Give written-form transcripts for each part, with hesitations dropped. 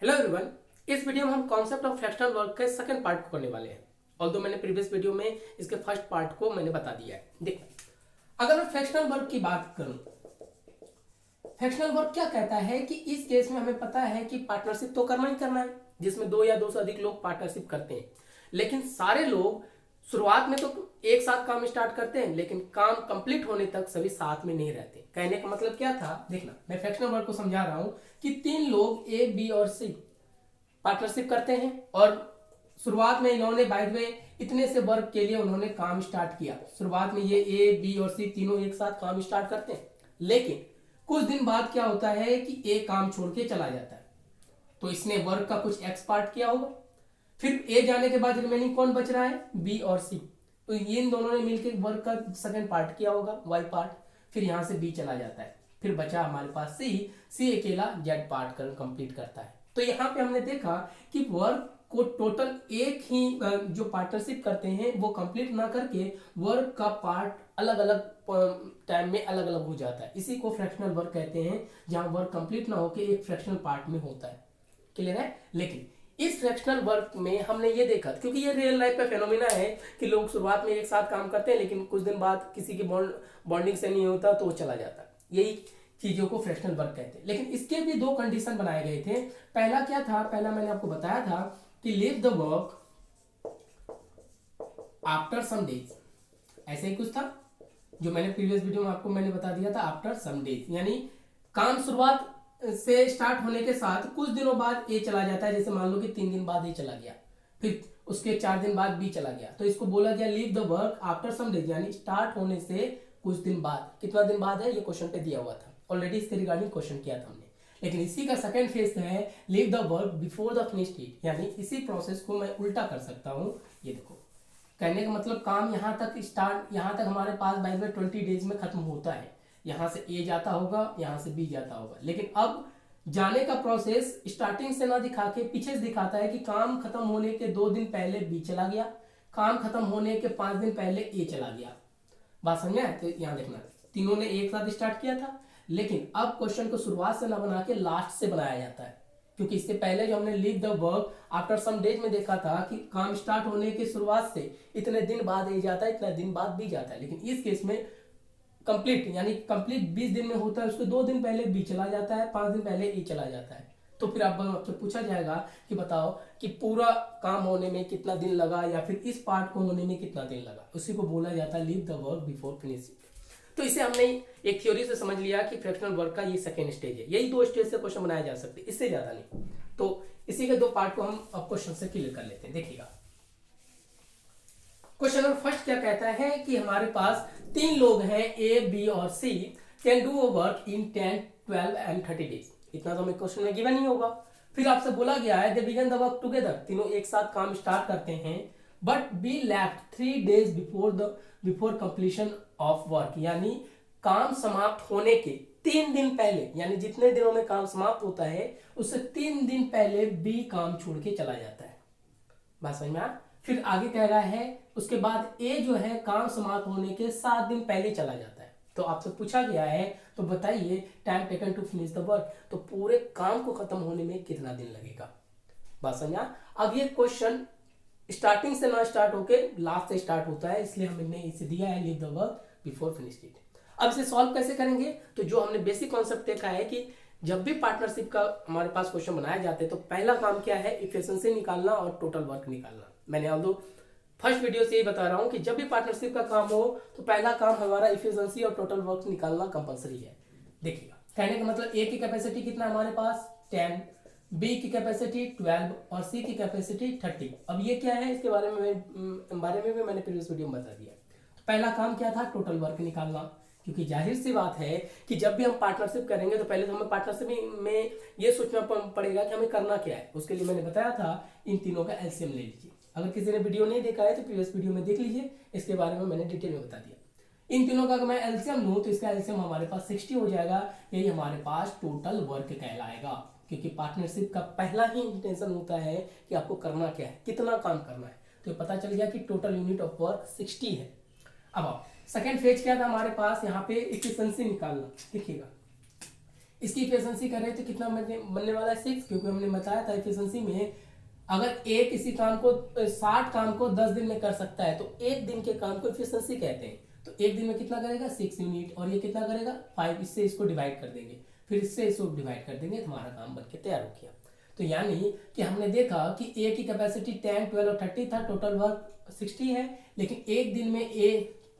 Hello everyone, इस video में हम कॉन्सेप्ट ऑफ फ्रैक्शनल वर्क के सेकंड पार्ट को करने वाले हैं। ऑल्दो मैंने प्रीवियस वीडियो में इसके फर्स्ट पार्ट को मैंने बता दिया है। देखो, अगर मैं फ्रैक्शनल वर्क की बात करूं, फ्रैक्शनल वर्क क्या कहता है कि इस केस में हमें पता है कि पार्टनरशिप तो करना ही करना है, जिसमें दो या दो से अधिक लोग पार्टनरशिप करते हैं। लेकिन सारे लोग शुरुआत में तो एक साथ काम स्टार्ट करते हैं, लेकिन काम कंप्लीट होने तक सभी साथ में नहीं रहते। कहने का मतलब क्या था, देखना, मैं फ्रैक्शनल वर्क को समझा रहा हूं कि तीन लोग ए, बी और सी पार्टनरशिप करते हैं और शुरुआत में इन्होंने बाय द वे इतने से वर्क के लिए उन्होंने काम स्टार्ट किया। शुरुआत में ये ए, बी और सी तीनों एक साथ काम स्टार्ट करते हैं, लेकिन कुछ दिन बाद क्या होता है कि ए काम छोड़ के चला जाता है, तो इसने वर्क का कुछ एक्स पार्ट किया होगा। फिर ए जाने के बाद रिमेनिंग कौन बच रहा है, बी और सी, तो इन दोनों ने मिलकर वर्क का सेकंड पार्ट किया होगा, वाई पार्ट। फिर यहां से बी चला जाता है, फिर बचा हमारे पास सी अकेला जेड पार्ट कंप्लीट करता है। तो यहाँ पे हमने देखा कि वर्क को टोटल एक ही जो पार्टनरशिप करते हैं वो कंप्लीट ना करके वर्क का पार्ट अलग अलग टाइम में अलग अलग हो जाता है। इसी को फ्रैक्शनल वर्क कहते हैं, जहां वर्क कंप्लीट ना होके एक फ्रैक्शनल पार्ट में होता है। क्लियर है? लेकिन इस फ्रैक्शनल वर्क में हमने ये देखा, क्योंकि ये रियल लाइफ का फेनोमेना है कि लोग शुरुआत में एक साथ काम करते हैं, लेकिन कुछ दिन बाद किसी की बॉन्डिंग से नहीं होता तो वो चला जाता है। यही चीजों को फ्रैक्शनल वर्क कहते हैं। लेकिन इसके भी दो कंडीशन बनाए गए थे। पहला क्या था, पहला मैंने आपको बताया था कि leave the work after some days, ऐसे ही कुछ था जो मैंने प्रीवियस वीडियो में आपको मैंने बता दिया था। आफ्टर सम डेज यानी काम शुरुआत से स्टार्ट होने के साथ कुछ दिनों बाद ए चला जाता है। जैसे मान लो कि 3 दिन बाद ए चला गया, फिर उसके 4 दिन बाद बी चला गया, तो इसको बोला गया leave the work after some days, यानी स्टार्ट होने से कुछ दिन बाद। कितना दिन बाद है ये क्वेश्चन पे दिया हुआ था, ऑलरेडी इसके रिगार्डिंग क्वेश्चन किया था हमने। लेकिन इसी का सेकंड फेज है leave the work before the finish date, यानी इसी प्रोसेस को मैं उल्टा कर सकता हूं। ये देखो, कहने का मतलब काम यहां तक स्टार्ट, यहां तक हमारे पास बाय द वे 20 डेज में खत्म होता है। यहां से ए जाता होगा, यहां से बी जाता होगा, लेकिन अब जाने का प्रोसेस स्टार्टिंग से ना दिखा के पीछे से दिखाता है कि काम खत्म होने के 2 दिन पहले बी चला गया, काम खत्म होने के 5 दिन पहले ए चला गया। बात समझ में? तो यहां देखना, तीनों ने एक साथ स्टार्ट किया था, लेकिन अब क्वेश्चन को शुरुआत से ना बना के लास्ट से बनाया जाता है, क्योंकि इससे पहले जो हमने leave the work after some days में देखा था कि काम स्टार्ट होने की शुरुआत से इतने दिन बाद ए जाता है, इतने दिन बाद बी जाता है। लेकिन इस केस में कंप्लीट यानी कंप्लीट 20 दिन में होता है, उसके 2 दिन पहले बी चला जाता है, 5 दिन पहले ए चला जाता है। तो फिर आपसे पूछा जाएगा कि बताओ कि पूरा काम होने में कितना दिन लगा या फिर इस पार्ट को होने में कितना दिन लगा, उसी को बोला जाता है leave the work before finishing. तो इसे हमने एक थ्योरी से समझ लिया कि फ्रैक्शनल वर्क का ये सेकेंड स्टेज है। यही 2 स्टेज से क्वेश्चन बनाया जा सकते हैं, इससे ज्यादा नहीं। तो इसी के 2 पार्ट को हम अब क्वेश्चन से क्लियर कर लेते हैं। देखिएगा, क्वेश्चन नंबर फर्स्ट क्या कहता है कि हमारे पास 3 लोग हैं ए, बी और C, can do work in 10, 12 and 30 days. इतना तो हमें क्वेश्चन में गिवन ही होगा। फिर आपसे बोला गया है दे बिगन द वर्क टुगेदर, तीनों एक साथ काम स्टार्ट करते हैं, but be left 3 days before completion of work, यानी काम समाप्त होने के 3 दिन पहले, यानी जितने दिनों में काम समाप्त होता है उससे 3 दिन पहले बी काम छोड़ के चला जाता है। बात समझ में आ? फिर आगे कह रहा है उसके बाद ए जो है काम समाप्त होने के 7 दिन पहले चला जाता है। तो आपसे पूछा गया है, तो बताइए time taken to finish the work, तो पूरे काम को खत्म होने में कितना दिन लगेगा। बात समझा? अब ये क्वेश्चन स्टार्टिंग से ना स्टार्ट होके लास्ट से स्टार्ट होता है, इसलिए हमने इसे दिया है leave the work before finish date. अब इसे सॉल्व कैसे करेंगे, तो जो हमने बेसिक कॉन्सेप्ट देखा है कि जब भी पार्टनरशिप का हमारे पास क्वेश्चन बनाए जाते हैं तो पहला काम क्या है, इफिशिएंसी निकालना और टोटल वर्क निकालना। मैंने ऑल्दो फर्स्ट वीडियो से ही बता रहा हूं कि जब भी पार्टनरशिप का काम हो तो पहला काम हमारा इफिशिएंसी और टोटल वर्क निकालना कंपलसरी है। देखिएगा, कहने का मतलब ए की कैपेसिटी कितना हमारे पास 10, बी की कैपेसिटी 12 और सी की कैपेसिटी 30। अब ये क्या है, इसके बारे में भी मैंने प्रीवियस वीडियो में बता दिया। तो पहला काम क्या था, टोटल वर्क निकालना, क्योंकि जाहिर सी बात है कि जब भी हम पार्टनरशिप करेंगे तो पहले तो हमें पार्टनरशिप में ये सोचना पड़ेगा कि हमें करना क्या है। उसके लिए मैंने बताया था इन तीनों का एलसीएम ले लीजिए। अगर किसी ने वीडियो नहीं देखा है तो प्रीवियस वीडियो में देख लीजिए, इसके बारे में मैंने डिटेल में बता दिया। इन तीनों का अगर मैं एलसीएम लूं तो इसका एलसीएम हमारे पास 60 हो जाएगा। यही हमारे पास टोटल वर्क कहलाएगा, क्योंकि पार्टनरशिप का पहला ही इंटेंशन होता है कि आपको करना क्या है, कितना काम करना है। तो पता चल गया कि टोटल यूनिट ऑफ वर्क 60 है। अब सेकेंड फेज क्या था हमारे पास, यहाँ पे एफिशिएंसी निकालना। देखिएगा, इसकी इफिशिएंसी कर रहे हैं तो कितना बनने वाला है 6, क्योंकि हमने बताया था इफिशिएंसी में अगर एक किसी काम को 60 काम को 10 दिन में कर सकता है तो एक दिन के काम को इफिशिएंसी कहते हैं। तो एक दिन में कितना करेगा 6 यूनिट, और ये कितना करेगा 5, इससे इसको डिवाइड कर देंगे, फिर इससे इसको डिवाइड कर देंगे, हमारा काम बनके तैयार हो गया। तो यानी कि हमने देखा कि ए की कैपेसिटी 10, 12 और 30 था, टोटल वर्क 60 है, लेकिन एक दिन में ए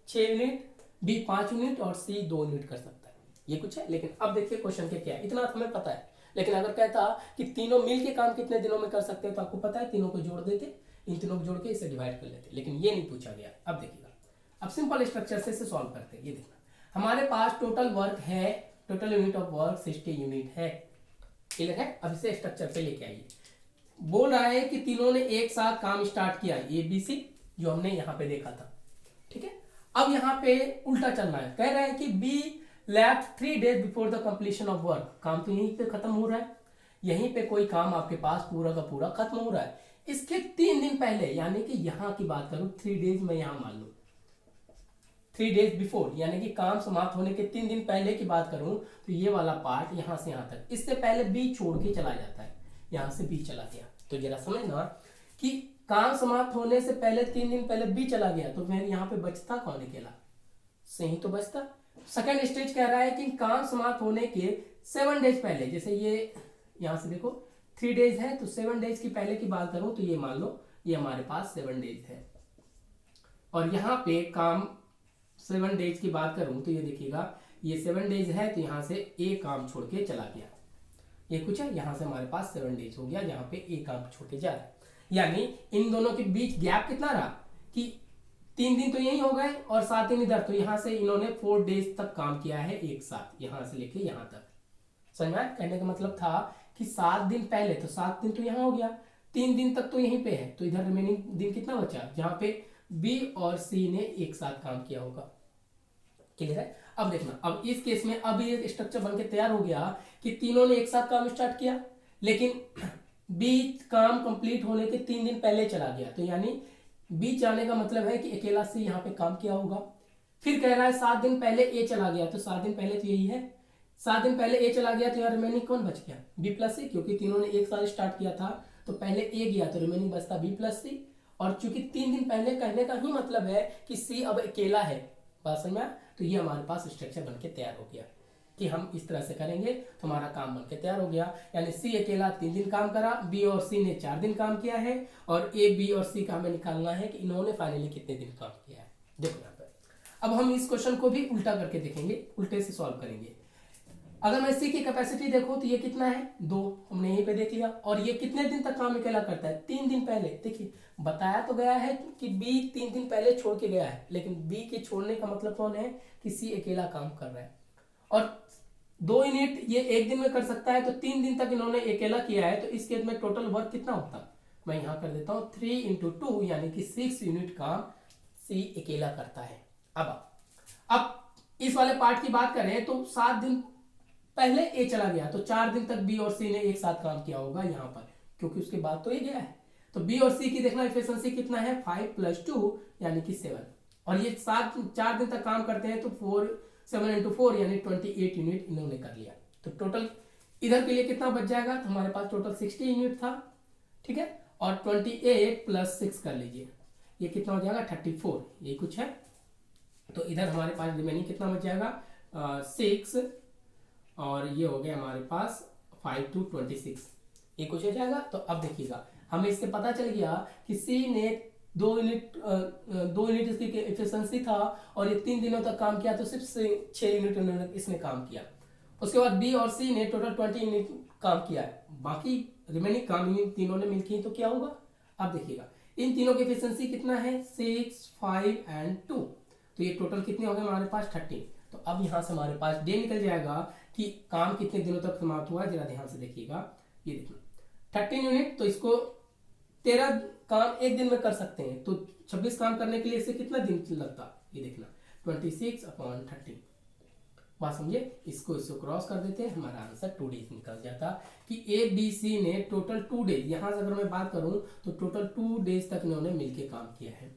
6 यूनिट, बी 5 यूनिट और सी 2 यूनिट कर सकता है। ये कुछ है। लेकिन अब देखिए क्वेश्चन के क्या है, इतना हमें पता है, लेकिन अगर कहता कि तीनों मिल के काम कितने दिनों में कर सकते हैं तो आपको पता है तीनों को जोड़ देते, इन तीनों को जोड़ के इसे डिवाइड कर लेते, लेकिन ये नहीं पूछा गया। अब देखिएगा, अब सिंपल स्ट्रक्चर से इसे सॉल्व करते हैं। ये देखना, हमारे पास टोटल वर्क है, total unit of work 60 unit है, क्लियर है। अब इसे स्ट्रक्चर पे लेके आइए। बोल रहा है कि तीनों ने एक साथ काम स्टार्ट किया, ए बी सी, जो हमने यहाँ पे देखा था, ठीक है। अब यहाँ पे उल्टा चलना है, कह रहा है कि be left 3 days before the completion of work, काम तो यहीं पे खत्म हो रहा है, यहीं पे कोई काम आपके पास पूरा का पूरा खत्म हो रहा है, इसके 3 दिन पहले, यानी कि यहाँ की बात करूं 3 days में, यहां मान लो 3 days बिफोर, यानी कि काम समाप्त होने के 3 दिन पहले की बात करूं तो ये वाला पार्ट यहां से यहां तक, इससे पहले बी छोड़ के चला जाता है, यहां से बी चला गया। तो जरा समझना कि काम समाप्त होने से पहले 3 दिन पहले बी चला गया, तो फिर यहाँ पे बचता कौन अकेला, सही तो बचता। सेकंड स्टेज कह रहा है कि काम समाप्त होने के 7 days पहले, जैसे ये यहां से देखो 3 days है, तो 7 days की पहले की बात करूं तो ये मान लो ये हमारे पास 7 days है, और यहाँ पे काम 7 days की बात करूं तो ये देखिएगा ये 7 days है, तो यहाँ से ए काम छोड़ के चला गया, ये कुछ है, यहाँ से हमारे पास 7 days हो गया, यहाँ पे ए काम छोड़ के जा रहा है। यानी इन दोनों के बीच गैप कितना रहा कि 3 दिन तो यही हो गए और 7 दिन इधर, तो यहाँ से इन्होंने 4 days तक काम किया है एक साथ, यहाँ से लेके यहाँ तक। समझ में आया? कहने का मतलब था कि 7 दिन पहले, तो 7 दिन तो यहाँ हो गया, 3 दिन तक तो यहीं पे है, तो इधर रिमेनिंग दिन कितना बचा, जहाँ पे बी और सी ने एक साथ काम किया होगा, क्लियर है। अब देखना, अब इस केस में अब ये स्ट्रक्चर बनके तैयार हो गया कि तीनों ने एक साथ काम स्टार्ट किया, लेकिन बी काम कंप्लीट होने के 3 दिन पहले चला गया, तो यानी बी जाने का मतलब है कि अकेला सी यहाँ पे काम किया होगा। फिर कह रहा है 7 दिन पहले ए चला गया, तो 7 दिन पहले तो यही है, 7 दिन पहले ए चला गया, तो यहाँ रिमेनिंग कौन बच गया, बी प्लस सी, क्योंकि तीनों ने एक साथ स्टार्ट किया था, तो पहले ए गया तो रिमेनिंग बचता बी प्लस सी, और चूंकि 3 दिन पहले कहने का ही मतलब है कि सी अब अकेला है, बात समझ में आया? तो ये हमारे पास स्ट्रक्चर बनके तैयार हो गया कि हम इस तरह से करेंगे तो हमारा काम बनके तैयार हो गया। यानी सी अकेला 3 दिन काम करा, बी और सी ने 4 दिन काम किया है, और ए बी और सी का हमें निकालना है कि इन्होंने फाइनली कितने दिन काम किया है। देखो यहाँ पर अब हम इस क्वेश्चन को भी उल्टा करके देखेंगे, उल्टे से सॉल्व करेंगे। अगर मैं सी की कैपेसिटी देखूं तो ये कितना है 2, हमने यहीं पे देख लिया, और ये कितने दिन तक काम अकेला करता है 3 दिन पहले। देखिए बताया तो गया है कि बी 3 दिन पहले छोड़ के गया है, लेकिन बी के छोड़ने का मतलब कौन है कि सी अकेला काम कर रहा है, और 2 यूनिट ये एक दिन में कर सकता है, तो 3 दिन तक इन्होंने अकेला किया है, तो इस केस में टोटल वर्क कितना होता, मैं यहाँ कर देता हूँ 3 × 2, यानी कि 6 यूनिट काम सी अकेला करता है। अब इस वाले पार्ट की बात करें तो 7 दिन पहले ए चला गया, तो 4 दिन तक बी और सी ने एक साथ काम किया होगा यहाँ पर, क्योंकि उसके बाद तो ये गया है, तो बी और सी की देखना एफिशिएंसी कितना है 5 + 2 यानी कि 7, और ये 4 दिन तक काम करते हैं, तो 7 × 4 यानी 28 यूनिट इन्होंने कर लिया। तो टोटल इधर के लिए कितना बच जाएगा, तो हमारे पास टोटल 60 यूनिट था, ठीक है, और 28 + 6 कर लीजिए, ये कितना हो जाएगा 34, ये कुछ है। तो इधर हमारे पास रिमेनिंग कितना बच जाएगा 6, और ये हो गया हमारे पास 5 × 26, ये कुछ हो जाएगा। तो अब देखिएगा हमें इससे पता चल गया कि सी ने 2 यूनिट इसकी एफिशिएंसी था, और ये 3 दिनों तक काम किया, तो सिर्फ 6 यूनिट इसने काम किया। उसके बाद बी और सी ने टोटल 20 यूनिट काम किया है, बाकी रिमेनिंग काम इन तीनों ने मिलकर तो क्या होगा। अब देखिएगा इन तीनों की एफिशिएंसी कितना है 6, 5 और 2, तो ये टोटल कितने हो गए हमारे पास 30। तो अब यहाँ से हमारे पास डे निकल जाएगा कि काम कितने दिनों तक समाप्त हुआ, जरा ध्यान से देखिएगा। ये देखना 13 यूनिट, तो इसको 13 काम एक दिन में कर सकते हैं, तो 26 काम करने के लिए इसे कितना दिन लगता, ये देखना 26/30, बात समझे। इसको क्रॉस कर देते हैं, हमारा आंसर 2 डेज निकल जाता कि ए बी सी ने टोटल 2 डेज, यहां से अगर मैं बात करूं तो टोटल 2 डेज तक इन्होंने मिलकर काम किया है,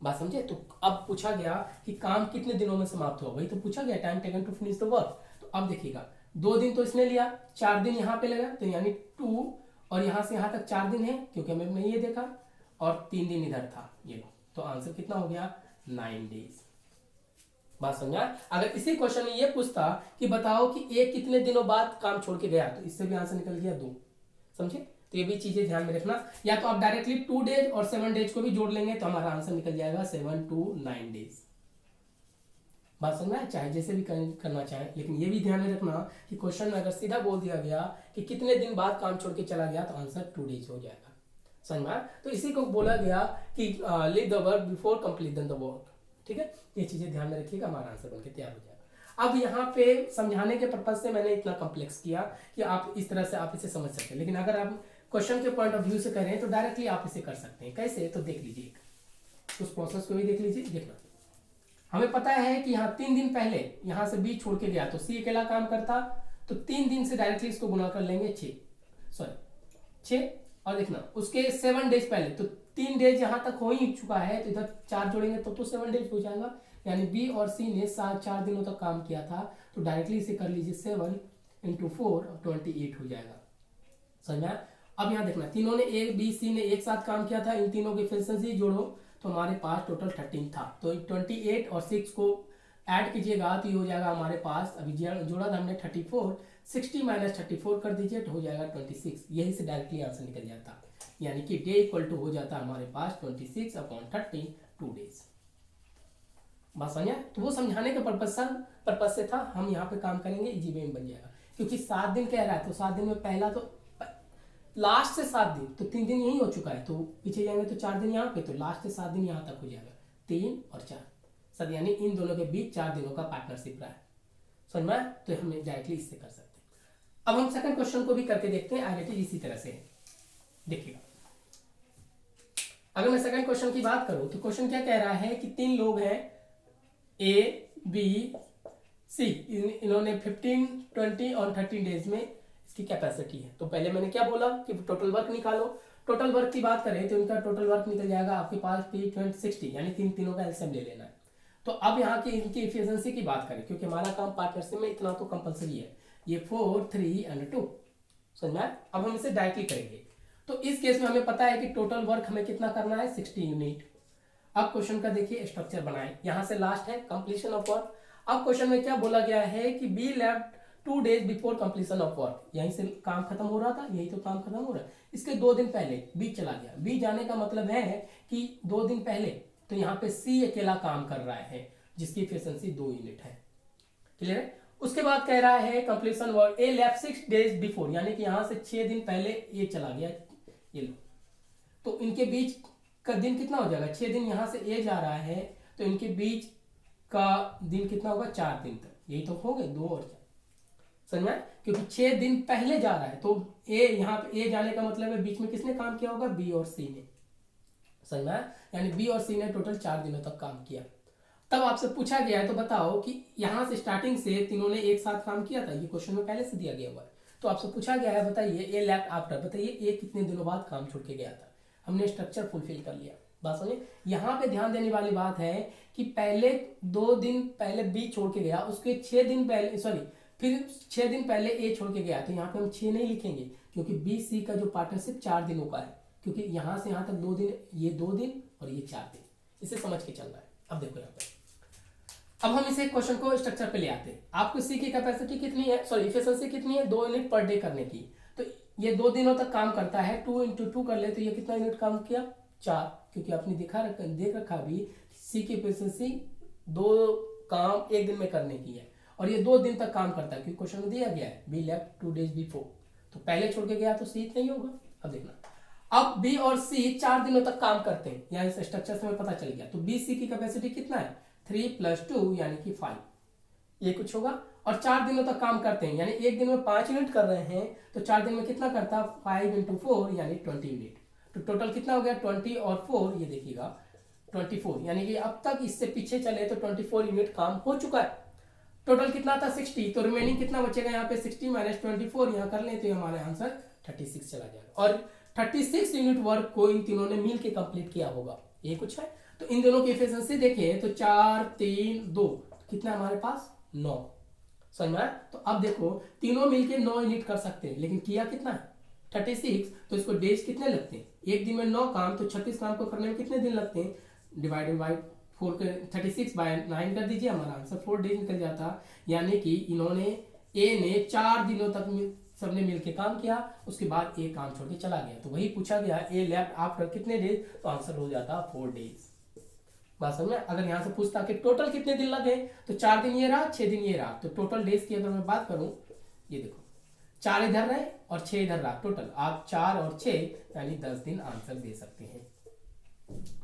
बात समझे। तो अब पूछा गया कि काम कितने दिनों में समाप्त हो, वही तो पूछा गया, time taken to finish the work. तो अब देखिएगा 2 दिन तो इसने लिया, 4 दिन यहाँ पे लगा, तो यानी 2 और यहाँ से यहाँ तक 4 दिन है क्योंकि हमने ये देखा, और 3 दिन इधर था, ये लो। तो आंसर कितना हो गया 9 डेज। बात समझा। अगर इसी क्वेश्चन में ये पूछता कि बताओ कि एक कितने दिनों बाद काम छोड़ के गया, तो इससे भी आंसर निकल गया 2। समझे। तो ये भी चीजें ध्यान में रखना। या तो आप डायरेक्टली 2 डेज और 7 डेज को भी जोड़ लेंगे तो हमारा आंसर निकल जाएगा 7 to 9 डेज। बात समझ में, चाहे जैसे भी करना चाहे, लेकिन ये भी ध्यान में रखना कि क्वेश्चन में अगर सीधा बोल दिया गया कि कितने दिन बाद काम छोड़ के चला गया तो आंसर 2 डेज हो जाएगा। समझ में। तो इसी को बोला गया कि leave the work before complete the work. ठीक है, ये चीजें ध्यान में रखिएगा, हमारा आंसर बनके तैयार हो जाएगा। अब यहाँ पे समझाने के पर्पज से मैंने इतना कॉम्प्लेक्स किया कि आप इस तरह से आप इसे समझ सकते हैं, लेकिन अगर आप क्वेश्चन के पॉइंट ऑफ व्यू से करें तो डायरेक्टली आप इसे कर सकते हैं। कैसे, तो देख लीजिए, उस प्रोसेस को भी देख लीजिए। देखना, हमें पता है कि यहाँ 3 दिन पहले यहाँ से बी छोड़ के गया तो सी अकेला काम करता, तो 3 दिन से डायरेक्टली इसको गुना कर लेंगे 6, और देखना उसके 7 डेज पहले, तो 3 डेज यहाँ तक हो ही चुका है, तो इधर 4 जोड़ेंगे तो 7 डेज हो जाएगा। यानी बी और सी ने 4 दिनों तक काम किया था, तो डायरेक्टली इसे कर लीजिए 7 × 4 28 हो जाएगा। समझ में। अब यहाँ देखना, तीनों ने ए बी सी ने एक साथ काम किया था, इन तीनों की एफिशिएंसी जोड़ो तो हमारे पास टोटल 13 था। तो 28 और 6 को ऐड कीजिएगा तो ये हो जाएगा हमारे पास, अभी जोड़ा था हमने 34, 60 - 34 कर दीजिए तो हो जाएगा 26। यही से डायरेक्टली आंसर निकल जाता, यानी कि डे इक्वल टू हो जाता हमारे पास 26/30 2 डेज। बात समझे। तो वो समझाने के पर्पज से था, हम यहाँ पे काम करेंगे, इजी वे में बन जाएगा। क्योंकि 7 दिन कह रहा है तो 7 दिन में पहला तो लास्ट से 7 दिन, तो 3 दिन यही हो चुका है, तो पीछे जाएंगे तो 4 दिन यहाँ पे, तो लास्ट से 7 दिन यहाँ तक हो जाएगा, 3 और 4 सब, यानी इन दोनों के बीच 4 दिनों का पार्टनरशिप रहा है। समझ में। तो हम डायरेक्टली इससे कर सकते हैं। अब हम सेकंड क्वेश्चन को भी करके देखते हैं, आगे इसी तरह से देखिएगा। अगर मैं सेकंड क्वेश्चन की बात करूं तो क्वेश्चन क्या कह रहा है कि 3 लोग हैं ए बी सी, इन्होंने 15, 20 और 30 डेज में इसकी कैपेसिटी है। तो पहले मैंने क्या बोला कि टोटल वर्क निकालो। टोटल वर्क की बात करें तो इनका टोटल वर्क निकल जाएगा आपके पास 360, यानी तीनों का एलसीएम ले लेना है। तो अब यहाँ की इनकी एफिशिएंसी की बात करें, क्योंकि हमारा काम पार्टनरशिप में इतना तो कंपलसरी है, ये 4, 3 और 2। समझ में। अब हम इसे डायरेक्टली करेंगे, तो इस केस में हमें पता है कि टोटल वर्क हमें कितना करना है 60 यूनिट। अब क्वेश्चन का देखिए स्ट्रक्चर बनाए, यहाँ से लास्ट है कंप्लीशन ऑफ वर्क। अब क्वेश्चन में क्या बोला गया है कि be left 2 days before completion of work, यहीं से काम खत्म हो रहा था, यही तो काम खत्म हो रहा है, इसके 2 दिन पहले बी चला गया। बी जाने का मतलब है कि 2 दिन पहले तो यहाँ पे सी अकेला काम कर रहा है, जिसकी एफिशिएंसी 2 यूनिट है। क्लियर है। उसके बाद कह रहा है कंप्लीशन वर्क ए लेफ्ट 6 डेज बिफोर, यानी कि यहाँ से 6 दिन पहले ये चला गया, ये लो, तो इनके बीच का दिन कितना हो जाएगा, 6 दिन यहाँ से ए जा रहा है, तो इनके बीच का दिन कितना होगा 4 दिन तक, यही तो हो गए 2 और 4। समझ में। क्योंकि 6 दिन पहले जा रहा है, तो ए यहाँ पे ए जाने का मतलब है बीच में किसने काम किया होगा, बी और सी ने। समझ में। यानी बी और सी ने टोटल 4 दिनों तक काम किया। तब आपसे पूछा गया है तो बताओ कि यहाँ से स्टार्टिंग से तीनों ने एक साथ काम किया था, ये क्वेश्चन में पहले से दिया गया हुआ है। तो आपसे पूछा गया है बताइए ए लेफ्ट आफ्टर, बताइए ए कितने दिनों बाद काम छोड़ के गया था। हमने स्ट्रक्चर फुलफिल कर लिया। बात समझिए। यहाँ पे ध्यान देने वाली बात है कि पहले 2 दिन पहले बी छोड़ के गया, उसके 6 दिन पहले फिर 6 दिन पहले ए छोड़ के गया, तो यहाँ पे हम 6 नहीं लिखेंगे, क्योंकि बी सी का जो पार्टनरशिप 4 दिनों का है, क्योंकि यहाँ से यहाँ तक 2 दिन, ये 2 दिन और ये 4 दिन, इसे समझ के चलना है। अब देखो यहाँ पे, अब हम इसे क्वेश्चन को स्ट्रक्चर पे ले आते हैं। आपको सी की कैपेसिटी कितनी है, एफिशिएंसी कितनी है, 2 यूनिट पर डे करने की। तो ये 2 दिनों तक काम करता है, 2 × 2 कर ले तो ये कितना यूनिट काम किया, 4, क्योंकि आपने देख रखा भी सी की एफिशिएंसी 2 काम 1 दिन में करने की है, और ये 2 दिन तक काम करता है, क्योंकि क्वेश्चन में दिया गया है बी लेफ्ट 2 डेज बिफोर, तो पहले छोड़ के गया तो सी नहीं होगा। अब देखना, अब बी और सी 4 दिनों तक काम करते हैं, यहाँ इस स्ट्रक्चर से हमें पता चल गया। तो बी सी की कैपेसिटी कितना है, 3 + 2 यानी कि 5, ये कुछ होगा। और 4 दिनों तक काम करते हैं, यानी 1 दिन में 5 यूनिट कर रहे हैं, तो 4 दिन में कितना करता, 5 × 4 यानी 20 यूनिट। तो टोटल कितना हो गया, 20 और 4, ये देखिएगा 24, यानी कि अब तक इससे पीछे चले तो 24 यूनिट काम हो चुका है। टोटल कितना था 60, तो रिमेनिंग कितना बचेगा यहाँ पे, 60 - 24 यहाँ कर लें तो हमारा आंसर 36 चला जाएगा। और 36 यूनिट वर्क को इन तीनों ने मिल के कंप्लीट किया होगा, ये कुछ है। तो इन दोनों की एफिशिएंसी देखिए तो 4, 3, 2 कितना हमारे पास 9। समझ में आया? तो अब देखो तीनों मिलके 9 यूनिट कर सकते हैं, लेकिन किया कितना है 36, तो इसको डेज कितने लगते हैं, एक दिन में 9 काम, तो 36 काम को करने में कितने दिन लगते हैं, डिवाइडेड बाई 4 के 36 बाय 9 कर दीजिए, हमारा आंसर 4 डेज निकल जाता। यानी कि इन्होंने ए ने 4 दिनों तक सबने मिलके काम किया, उसके बाद एक काम छोड़ के चला गया, तो वही पूछा गया ए लेफ्ट आफ्टर कितने डेज, तो आंसर हो जाता 4 डेज। बात समझ में? अगर यहाँ से पूछता कि टोटल कितने दिन लगे, तो 4 दिन ये रहा, 6 दिन ये रहा, तो टोटल डेज की अगर मैं बात करूं, ये देखो 4 इधर रहे और 6 इधर रहा, टोटल आप 4 और 6 यानी 10 दिन आंसर दे सकते हैं।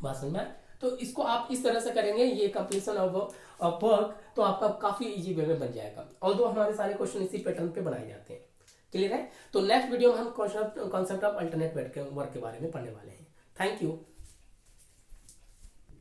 बात समझ में? तो इसको आप इस तरह से करेंगे, ये कंप्लीशन ऑफ वर्क, तो आपका काफी इजी वे में बन जाएगा। ऑल्दो हमारे सारे क्वेश्चन इसी पैटर्न पे बनाए जाते हैं। क्लियर है? तो नेक्स्ट वीडियो में हम कॉन्सेप्ट ऑफ अल्टरनेट वर्क के बारे में पढ़ने वाले हैं। Thank you.